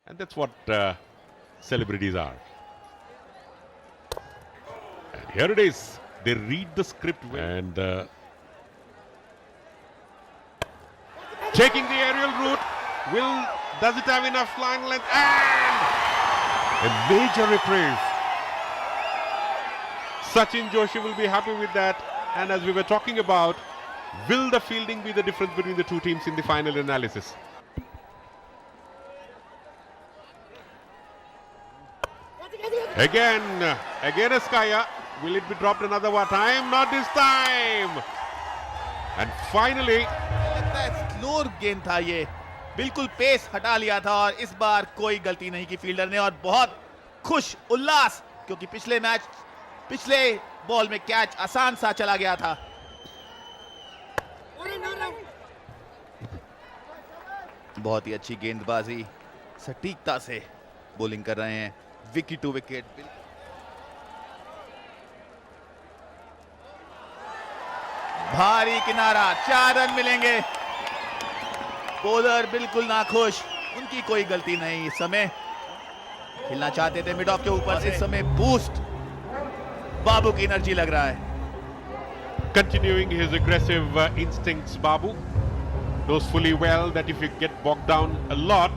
And that's what celebrities are. And here it is. They read the script well. And taking the aerial route. Does it have enough line length? And a major reprieve. Sachin Joshi will be happy with that. And as we were talking about, will the fielding be the difference between the two teams in the final analysis? Again Eskaya. Will it be dropped another time? Not this time. And finally, slow गेंद था ये, बिल्कुल pace हटा लिया था और इस बार कोई गलती नहीं की फील्डर ने और बहुत खुश उल्लास, क्योंकि पिछले बॉल में कैच आसान सा चला गया था। बहुत ही अच्छी गेंदबाजी, सटीकता से बॉलिंग कर रहे हैं, विकेट टू विकेट। भारी किनारा, 4 रन मिलेंगे। बॉलर बिल्कुल नाखुश, उनकी कोई गलती नहीं। इस समय खेलना चाहते थे मिड ऑफ के ऊपर से, इस समय बूस्ट बाबू की एनर्जी लग रहा है। Continuing his aggressive instincts, Babu knows fully well that if you get bogged down a lot,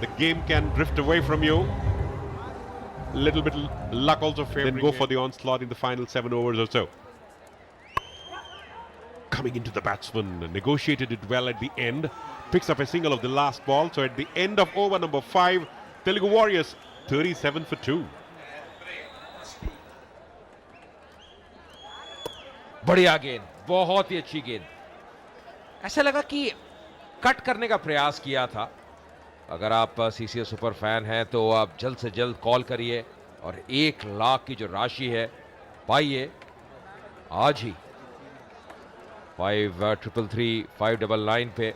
the game can drift away from you. A little bit luck also favoring. Then go for the onslaught in the final 7 overs or so. Coming into the batsman, negotiated it well at the end, picks up a single of the last ball. So at the end of over number 5, Telugu Warriors 37 for 2. बढ़िया गेंद, बहुत ही अच्छी गेंद। ऐसा लगा कि cut करने का प्रयास किया था। अगर आप सीसीए सुपर फैन हैं तो आप जल्द से जल्द कॉल करिए और 1 लाख की जो राशि है पाइए आज ही 5333 599 पे।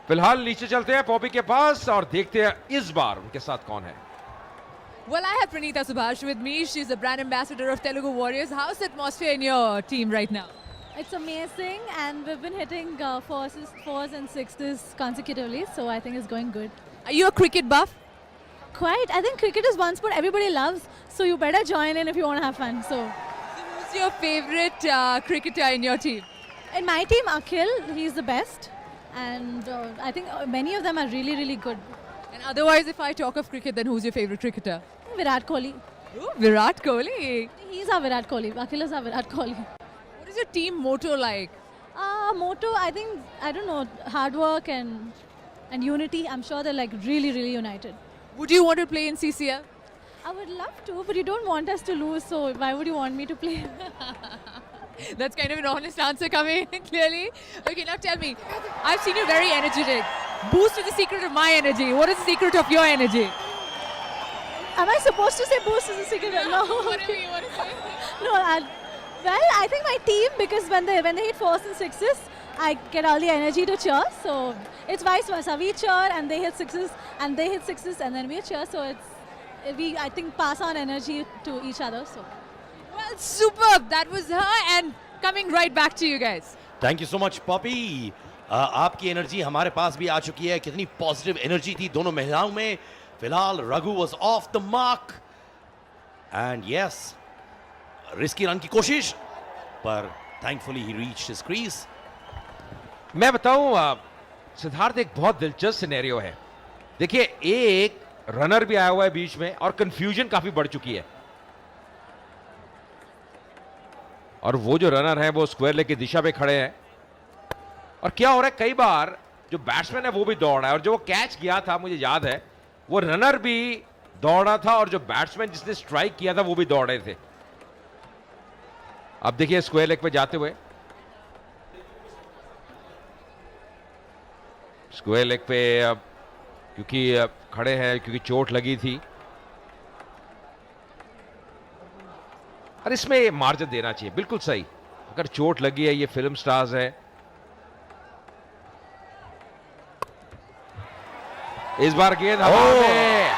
फिलहाल नीचे चलते हैं पॉपी के पास और देखते हैं इस बार उनके साथ कौन है। Well, I have Pranita Subhash with me. She's the brand ambassador of Telugu Warriors. How's the atmosphere in your team right now? It's amazing, and we've been hitting fours and sixes consecutively, so I think it's going good. Are you a cricket buff? Quite. I think cricket is one sport everybody loves, so you better join in if you want to have fun. So Who's your favorite cricketer in your team? in my team, Akhil, he's the best, and I think many of them are really, really good. And otherwise, if I talk of cricket, then who's your favorite cricketer? Virat Kohli. Ooh, Virat Kohli. He's our Virat Kohli. Akhil is our Virat Kohli. What is your team motto like? Motto, I think, I don't know, hard work and unity. I'm sure they're like really, really united. Would you want to play in CCL? I would love to, but you don't want us to lose, so why would you want me to play? That's kind of an honest answer coming clearly. Okay, now tell me, I've seen you very energetic. Boost is the secret of my energy. What is the secret of your energy? Am I supposed to say boost is a secret? No. Whatever you want to say. No, I think my team, because when they hit fours and sixes, I get all the energy to cheer. So it's vice versa. We cheer and they hit sixes, and they hit sixes and then we cheer. So we I think pass on energy to each other. So Well, superb. That was her, and coming right back to you guys. Thank you so much Poppy. आपकी energy हमारे पास भी आ चुकी है। कितनी positive energy थी दोनों महिलाओं में। फिलहाल Raghu was of the mark and yes, risky run की कोशिश, पर थैंकफुली ही रीच्ड हिज क्रीज। मैं बताऊं सिद्धार्थ, एक बहुत दिलचस्प सिनेरियो है। देखिए, एक रनर भी आया हुआ है बीच में और कंफ्यूजन काफी बढ़ चुकी है, और वो जो रनर है वो स्क्वायर लेग की दिशा पे खड़े हैं। और क्या हो रहा है, कई बार जो बैट्समैन है वो भी दौड़ रहा है, और जो वो कैच किया था मुझे याद है वो रनर भी दौड़ रहा था और जो बैट्समैन जिसने स्ट्राइक किया था वो भी दौड़ रहे थे। अब देखिए स्क्वायर लेग पे जाते हुए, स्क्वायर लेग पे अब क्योंकि खड़े हैं, क्योंकि चोट लगी थी, और इसमें मार्जिन देना चाहिए, बिल्कुल सही। अगर चोट लगी है, ये फिल्म स्टार्स है। इस बार गेंद हवा में,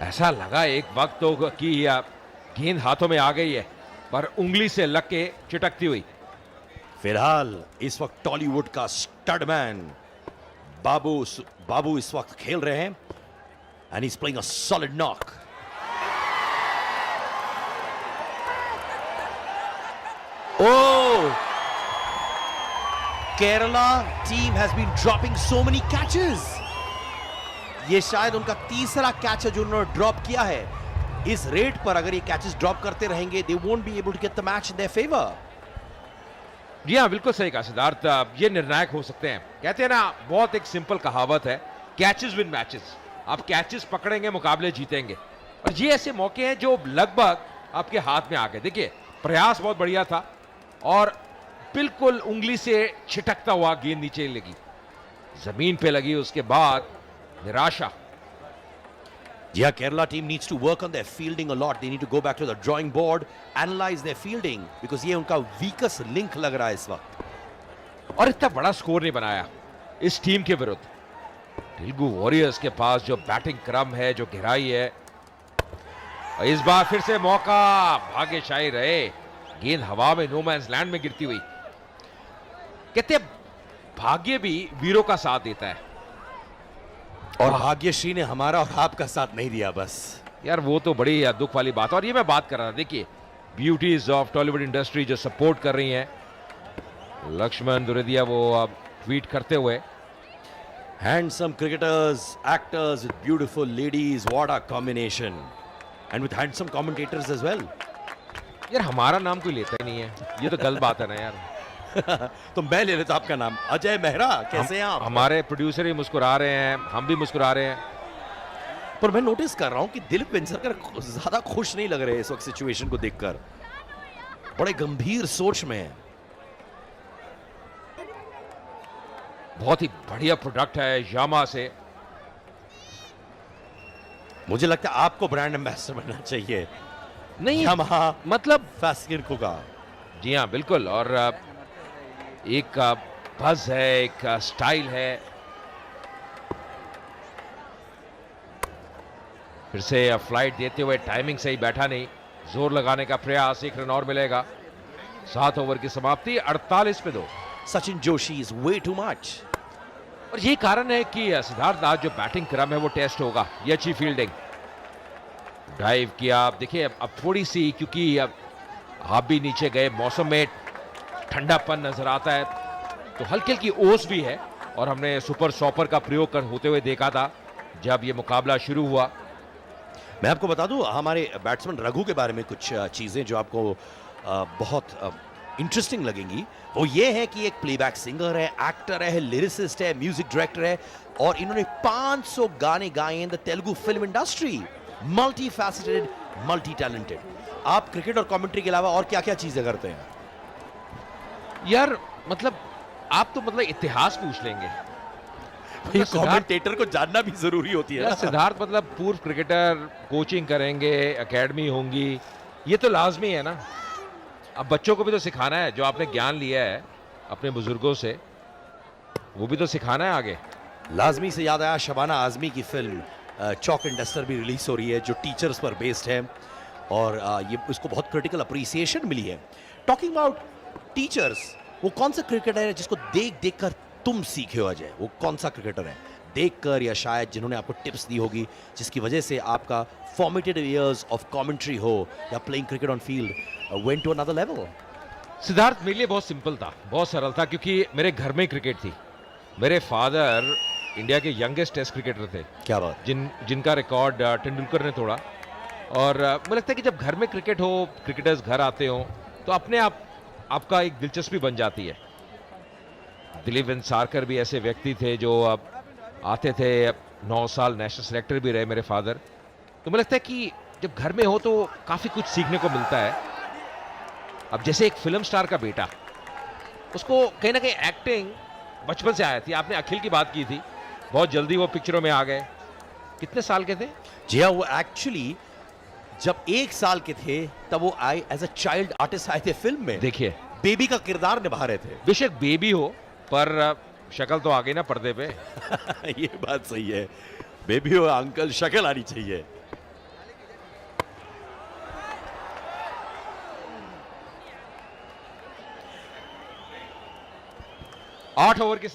ऐसा लगा एक वक्त तो कि गेंद हाथों में आ गई है, पर उंगली से लग के चिटकती हुई। फिलहाल इस वक्त टॉलीवुड का स्टडमैन बाबू इस वक्त खेल रहे हैं and he is playing a solid knock. Oh! Kerala team has been dropping so many catches. ये शायद उनका तीसरा कैच है जो उन्होंने ड्रॉप किया है। इस रेट पर अगर ये कैचेस ड्रॉप करते रहेंगे, they won't be able to get the match in their favor. जी हाँ, बिल्कुल सही कहा सिद्धार्थ, ये निर्णायक हो सकते हैं। कहते हैं ना, बहुत एक सिंपल कहावत है, कैचेस विन मैचेस। आप कैचेस पकड़ेंगे, मुकाबले जीतेंगे। और ये ऐसे मौके हैं जो लगभग आपके हाथ में आ गए। देखिए, प्रयास बहुत बढ़िया था और बिल्कुल उंगली से छिटकता हुआ गेंद नीचे लगी, जमीन पे लगी, उसके बाद निराशा। Yeah, Kerala team needs to work on their fielding a lot. They need to go back to the drawing board, analyze their fielding because ये उनका weakest link लग रहा है इस वक्त। और इतना बड़ा स्कोर नहीं बनाया इस टीम के विरुद्ध। तेलुगु वॉरियर्स के पास जो बैटिंग क्रम है, जो गहराई है, और इस बार फिर से मौका, भाग्यशाली रहे, गेंद हवा में नो मैंस लैंड में गिरती हुई। कहते हैं भाग्य भी वीरों का साथ देता है, और भाग्यश्री ने हमारा और आपका साथ नहीं दिया बस। यार वो तो बड़ी दुख वाली बात है। और ये मैं बात कर रहा था, देखिए ब्यूटीज ऑफ टॉलीवुड इंडस्ट्री जो सपोर्ट कर रही हैं, लक्ष्मण दुरेदिया वो अब ट्वीट करते हुए, Handsome cricketers, actors with beautiful ladies, what a combination. And with handsome commentators as well. यार हमारा नाम कोई लेता ही नहीं है, ये तो गलत बात है ना यार। तो मैं ले लेता आपका नाम, अजय मेहरा। कैसे हैं आप? हमारे प्रोड्यूसर ही मुस्कुरा रहे हैं, हम भी मुस्कुरा रहे हैं। पर मैं नोटिस कर रहा हूं कि दिलीप वेंगसरकर ज्यादा खुश नहीं लग रहे इस वक्त सिचुएशन को देखकर, बड़े गंभीर सोच में है। बहुत ही बढ़िया प्रोडक्ट है यामा से। मुझे लगता है आपको ब्रांड एम्बेसडर बनना चाहिए, नहीं यामाहा मतलब, फास्किनको का। जी हाँ बिल्कुल। और एक बज़ है, एक स्टाइल है। फिर से फ्लाइट देते हुए टाइमिंग सही बैठा नहीं, जोर लगाने का प्रयास, 1 रन और मिलेगा। 7 ओवर की समाप्ति, 48 पे 2। Sachin Joshi is way too much. और ये कारण है कि सिद्धार्थ आज जो बैटिंग क्रम है वो टेस्ट होगा। ये अच्छी फील्डिंग, ड्राइव किया। आप देखिए अब थोड़ी सी, क्योंकि अब आप भी नीचे गए, मौसम में ठंडापन नजर आता है, तो हल्की हल्की ओस भी है। और हमने सुपर सॉपर का प्रयोग होते हुए देखा था जब ये मुकाबला शुरू हुआ। मैं आपको बता दूं हमारे बैट्समैन रघु के बारे में कुछ चीजें जो आपको बहुत इंटरेस्टिंग लगेंगी। वो ये है कि एक प्लेबैक सिंगर है, एक्टर है, लिरिसिस्ट है, म्यूजिक डायरेक्टर है, और इन्होंने 500 गाने गाए in the Telugu film industry. Multi faceted, multi talented. आप क्रिकेट और कमेंट्री के अलावा और क्या क्या चीजें करते हैं? यार मतलब आप तो मतलब इतिहास पूछ लेंगे। कमेंटेटर को जानना भी जरूरी होती है यार ना? सिद्धार्थ मतलब पूर्व क्रिकेटर, कोचिंग करेंगे, एकेडमी होंगी, ये तो लाजमी है ना। अब बच्चों को भी तो सिखाना है, जो आपने ज्ञान लिया है अपने बुजुर्गों से, वो भी तो सिखाना है आगे। लाजमी से याद आया, शबाना आजमी की फिल्म चॉक एंड डस्टर भी रिलीज हो रही है, जो टीचर्स पर बेस्ड है, और ये उसको बहुत क्रिटिकल अप्रिसिएशन मिली है। टॉकिंग अबाउट टीचर्स, वो कौन सा क्रिकेटर है जिसको देख देख कर तुम सीखे हो अजय? वो कौन सा क्रिकेटर है देखकर, या शायद जिन्होंने आपको टिप्स दी होगी जिसकी वजह से आपका फॉर्मेटेड इयर्स ऑफ कमेंट्री हो या playing cricket on field went to another level? Siddharth मेरे लिए बहुत सिंपल था, बहुत सरल था, क्योंकि मेरे घर में क्रिकेट थी। मेरे फादर इंडिया के यंगेस्ट टेस्ट क्रिकेटर थे। क्या बात? जिनका रिकॉर्ड तेंदुलकर ने तोड़ा। और मुझे लगता है कि जब घर में क्रिकेट हो, क्रिकेटर्स घर आते हो, तो अपने आप आपका एक दिलचस्पी बन जाती है। दिलीप वेंगसरकर भी ऐसे व्यक्ति थे जो अब आते थे, 9 साल नेशनल सेलेक्टर भी रहे मेरे फादर। तो मुझे लगता है कि जब घर में हो तो काफ़ी कुछ सीखने को मिलता है। अब जैसे एक फिल्म स्टार का बेटा, उसको कहीं ना कहीं एक्टिंग बचपन से आया थी। आपने अखिल की बात की थी, बहुत जल्दी वो पिक्चरों में आ गए। कितने साल के थे? जी हाँ, वो एक्चुअली जब 1 साल के थे तब वो आए एज अ चाइल्ड आर्टिस्ट आए थे फिल्म में। देखिए बेबी का किरदार निभा रहे थे। बेशक बेबी हो, पर शक्ल तो आ गई ना पर्दे पे। ये बात सही है, बेबी हो अंकल, शक्ल आनी चाहिए। 8 ओवर के